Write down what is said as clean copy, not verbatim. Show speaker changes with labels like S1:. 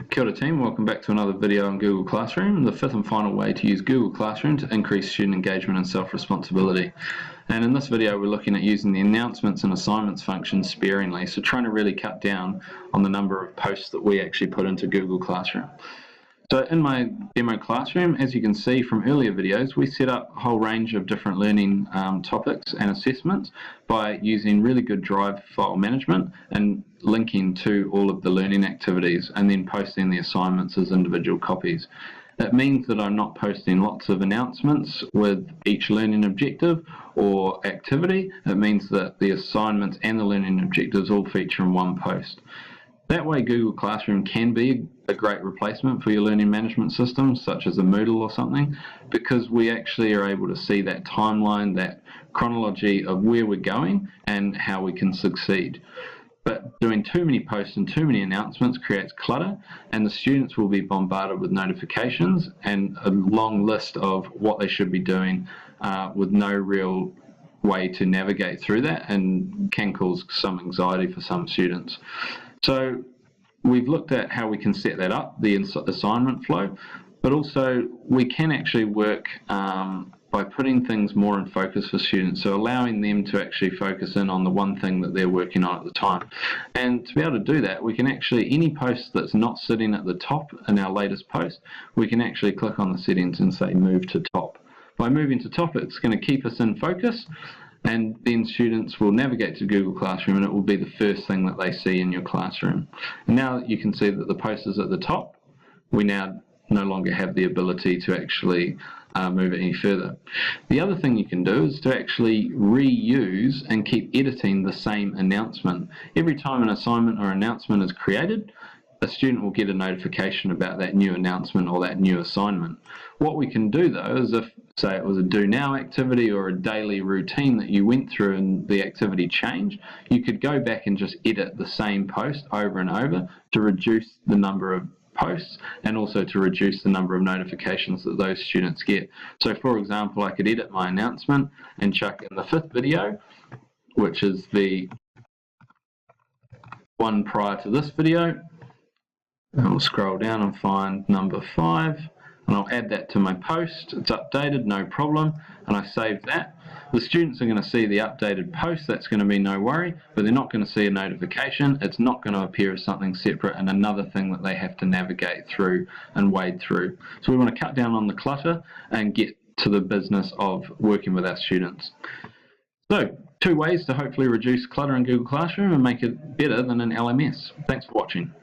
S1: Kia ora team, welcome back to another video on Google Classroom, the fifth and final way to use Google Classroom to increase student engagement and self-responsibility. And in this video we're looking at using the announcements and assignments function sparingly, so trying to really cut down on the number of posts that we actually put into Google Classroom. So in my demo classroom, as you can see from earlier videos, we set up a whole range of different learning topics and assessments by using really good Drive file management and linking to all of the learning activities and then posting the assignments as individual copies. That means that I'm not posting lots of announcements with each learning objective or activity. It means that the assignments and the learning objectives all feature in one post. That way Google Classroom can be a great replacement for your learning management system, such as a Moodle or something, because we actually are able to see that timeline, that chronology of where we're going and how we can succeed. But doing too many posts and too many announcements creates clutter, and the students will be bombarded with notifications and a long list of what they should be doing with no real way to navigate through that, and can cause some anxiety for some students. So we've looked at how we can set that up, the assignment flow, but also we can actually work by putting things more in focus for students, so allowing them to actually focus in on the one thing that they're working on at the time. And to be able to do that, we can actually, any post that's not sitting at the top in our latest post, we can actually click on the settings and say move to top. By moving to top, it's going to keep us in focus, and then students will navigate to Google Classroom and it will be the first thing that they see in your classroom. And now that you can see that the post is at the top, we now no longer have the ability to actually move it any further. The other thing you can do is to actually reuse and keep editing the same announcement. Every time an assignment or announcement is created, a student will get a notification about that new announcement or that new assignment. What we can do though is, if say it was a do now activity or a daily routine that you went through and the activity changed, you could go back and just edit the same post over and over to reduce the number of posts and also to reduce the number of notifications that those students get. So for example, I could edit my announcement and chuck in the fifth video, which is the one prior to this video. And we'll scroll down and find number 5, and I'll add that to my post. It's updated, no problem, and I save that. The students are going to see the updated post, that's going to be no worry, but they're not going to see a notification. It's not going to appear as something separate and another thing that they have to navigate through and wade through. So we want to cut down on the clutter and get to the business of working with our students. So, 2 ways to hopefully reduce clutter in Google Classroom and make it better than an LMS. Thanks for watching.